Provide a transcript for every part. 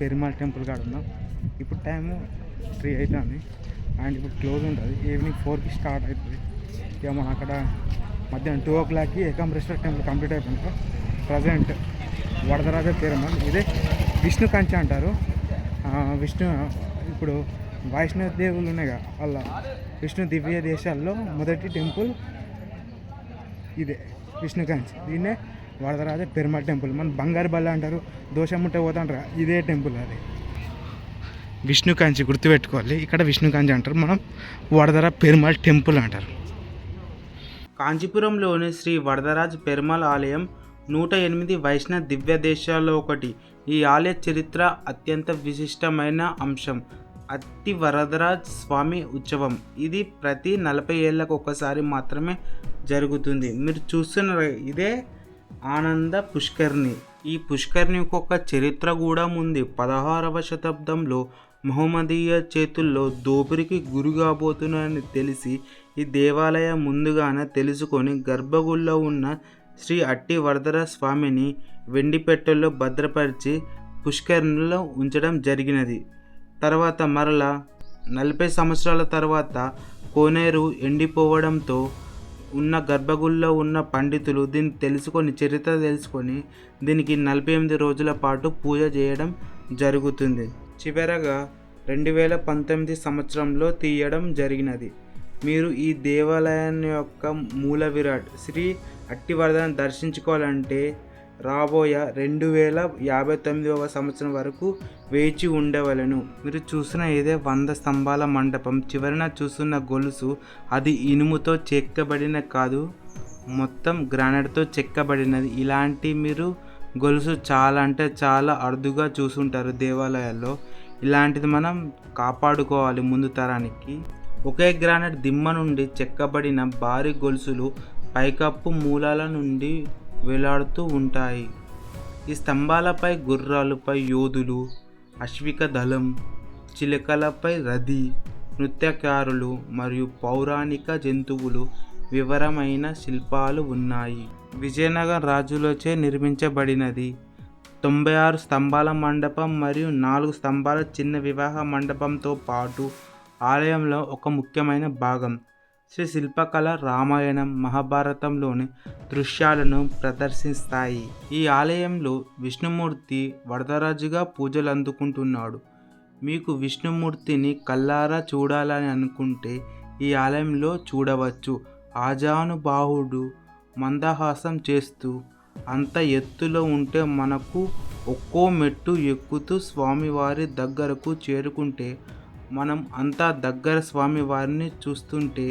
Perumal temple కాడ ఉన్నాం. ఇప్పుడు టైము 3 అవుతుంది అండ్ ఇప్పుడు క్లోజ్ ఉంటుంది. ఈవినింగ్ 4కి స్టార్ట్ అవుతుంది. ఇక మనం అక్కడ మధ్యాహ్నం 2 o'clockకి ఏకాంబరేశ్వర టెంపుల్ కంప్లీట్ అయిపోయినాక ప్రజెంట్ వరదరాజ పెరుమాళ్ ఇదే విష్ణు కంచె అంటారు. విష్ణు ఇప్పుడు వైష్ణవ దేవుళ్ళు ఉన్నాయిగా, వాళ్ళ విష్ణు దివ్య దేశాల్లో మొదటి టెంపుల్ ఇదే విష్ణు కంచి. దీన్నే వరదరాజ పెరుమాళ్ టెంపుల్. మన బంగారు బల్ల అంటారు, దోషం ఉంటే పోతాంటారు, ఇదే టెంపుల్ అది విష్ణు కంచి. గుర్తుపెట్టుకోవాలి, ఇక్కడ విష్ణు కంచి అంటారు, మనం వరదర పెరుమాళ్ టెంపుల్ అంటారు. కాంచీపురంలోని శ్రీ వరదరాజ్ పెరుమాళ్ ఆలయం 108 వైష్ణవ దివ్య దేశాల్లో ఒకటి. ఈ ఆలయ చరిత్ర అత్యంత విశిష్టమైన అంశం అట్టి వరదరాజ్ స్వామి ఉత్సవం. ఇది ప్రతి 40 ఏళ్ళకు ఒకసారి మాత్రమే జరుగుతుంది. మీరు చూస్తున్న ఇదే ఆనంద పుష్కరిణి. ఈ పుష్కరిణికి ఒక చరిత్ర కూడా ఉంది. 16వ శతాబ్దంలో మహమ్మదీయ చేతుల్లో దోపిడికి గురి కాబోతున్నాయని తెలిసి ఈ దేవాలయం ముందుగానే తెలుసుకొని గర్భగుడిలో ఉన్న శ్రీ అట్టి వరదరాజ స్వామిని వెండి పెట్టెల్లో భద్రపరిచి పుష్కరిణిలో ఉంచడం జరిగినది. తర్వాత మరలా 40 సంవత్సరాల తర్వాత కోనేరు ఎండిపోవడంతో ఉన్న గర్భగుడిలో ఉన్న పండితులు దీన్ని తెలుసుకొని, చరిత్ర తెలుసుకొని దీనికి 48 రోజుల పాటు పూజ చేయడం జరుగుతుంది. చివరగా 2019 సంవత్సరంలో తీయడం జరిగినది. మీరు ఈ దేవాలయాన్ని యొక్క మూల విరాట్ శ్రీ అట్టి వరదను దర్శించుకోవాలంటే రాబోయే 2059వ సంవత్సరం వరకు వేచి ఉండవలను. మీరు చూసిన ఇదే 100 స్తంభాల మండపం. చివరన చూస్తున్న గొలుసు అది ఇనుముతో చెక్కబడిన కాదు, మొత్తం గ్రానైట్తో చెక్కబడినది. ఇలాంటి మీరు గొలుసు చాలా అంటే చాలా అరుదుగా చూసుంటారు దేవాలయాల్లో. ఇలాంటిది మనం కాపాడుకోవాలి ముందు తరానికి. ఒకే గ్రానైట్ దిమ్మ నుండి చెక్కబడిన భారీ గొలుసులు పైకప్పు మూలాల నుండి వేలాడుతూ ఉంటాయి. ఈ స్తంభాలపై గుర్రాలపై యోధులు, అశ్విక దళం, చిలకలపై రథి, నృత్యకారులు మరియు పౌరాణిక జంతువులు వివరమైన శిల్పాలు ఉన్నాయి. విజయనగర రాజులచే నిర్మించబడినది. 96 స్తంభాల మండపం మరియు 4 స్తంభాల చిన్న వివాహ మండపంతో పాటు ఆలయంలో ఒక ముఖ్యమైన భాగం శ్రీ శిల్పకళ రామాయణం, మహాభారతంలోని దృశ్యాలను ప్రదర్శిస్తాయి. ఈ ఆలయంలో విష్ణుమూర్తి వరదరాజుగా పూజలు అందుకుంటున్నాడు. మీకు విష్ణుమూర్తిని కళ్ళారా చూడాలని అనుకుంటే ఈ ఆలయంలో చూడవచ్చు. ఆజానుబాహుడు మందహాసం చేస్తూ అంత ఎత్తులో ఉంటే మనకు ఒక్కో మెట్టు ఎక్కుతూ స్వామివారి దగ్గరకు చేరుకుంటే మనం అంతా దగ్గర స్వామివారిని చూస్తుంటే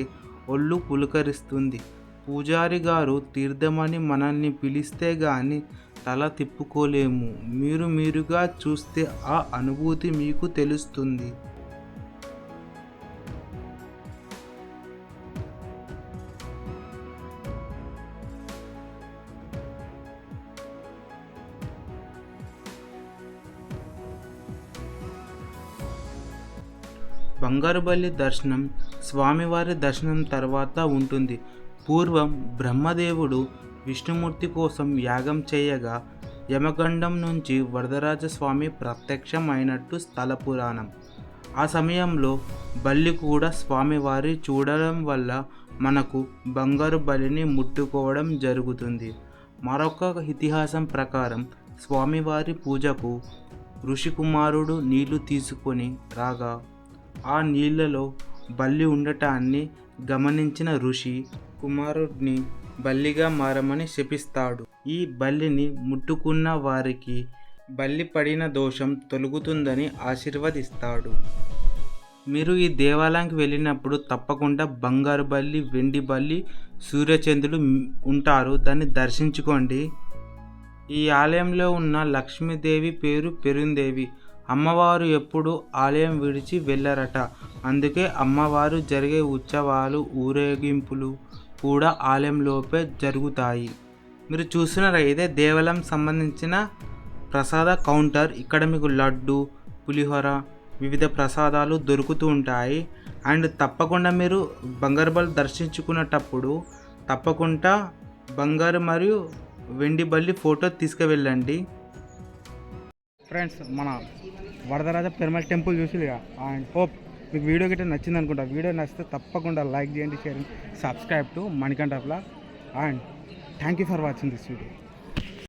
ఒళ్ళు పులకరిస్తుంది. పూజారి గారు తీర్థమని మనల్ని పిలిస్తే గాని తల తిప్పుకోలేము. మీరుగా చూస్తే ఆ అనుభూతి మీకు తెలుస్తుంది. బంగారుబలి దర్శనం స్వామివారి దర్శనం తర్వాత ఉంటుంది. పూర్వం బ్రహ్మదేవుడు విష్ణుమూర్తి కోసం యాగం చేయగా యమగండం నుంచి వరదరాజస్వామి ప్రత్యక్షం అయినట్టు స్థల పురాణం. ఆ సమయంలో బల్లి కూడా స్వామివారి చూడడం వల్ల మనకు బంగారు బలిని ముట్టుకోవడం జరుగుతుంది. మరొక ఇతిహాసం ప్రకారం స్వామివారి పూజకు ఋషికుమారుడు నీళ్లు తీసుకొని రాగా ఆ నీళ్లలో బల్లి ఉండటాన్ని గమనించిన ఋషి కుమారుడిని బల్లిగా మారమని శపిస్తాడు. ఈ బల్లిని ముట్టుకున్న వారికి బల్లి పడిన దోషం తొలగుతుందని ఆశీర్వదిస్తాడు. మీరు ఈ దేవాలయానికి వెళ్ళినప్పుడు తప్పకుండా బంగారు బల్లి, వెండి బల్లి, సూర్యచంద్రులు ఉంటారు. దాన్ని దర్శించుకోండి. ఈ ఆలయంలో ఉన్న లక్ష్మీదేవి పేరు పెరుందేవి. అమ్మవారు ఎప్పుడు ఆలయం విడిచి వెళ్ళరట. అందుకే అమ్మవారు జరిగే ఉత్సవాలు, ఊరేగింపులు కూడా ఆలయంలోపే జరుగుతాయి. మీరు చూస్తున్నారా, ఇదే దేవాలయం సంబంధించిన ప్రసాద కౌంటర్. ఇక్కడ మీకు లడ్డు, పులిహోర, వివిధ ప్రసాదాలు దొరుకుతూ ఉంటాయి. అండ్ తప్పకుండా మీరు బంగారు బలి దర్శించుకునేటప్పుడు తప్పకుండా బంగారు మరియు వెండి బల్లి ఫోటో తీసుకువెళ్ళండి. ఫ్రెండ్స్, మన వరదరాజ పెరుమాళ్ టెంపుల్ చూసి అండ్ హోప్ మీకు వీడియో గిట్ట నచ్చింది అనుకుంటా. వీడియో నచ్చితే తప్పకుండా లైక్ చేయండి, share, subscribe to Manikanta blog. And thank you for watching this video.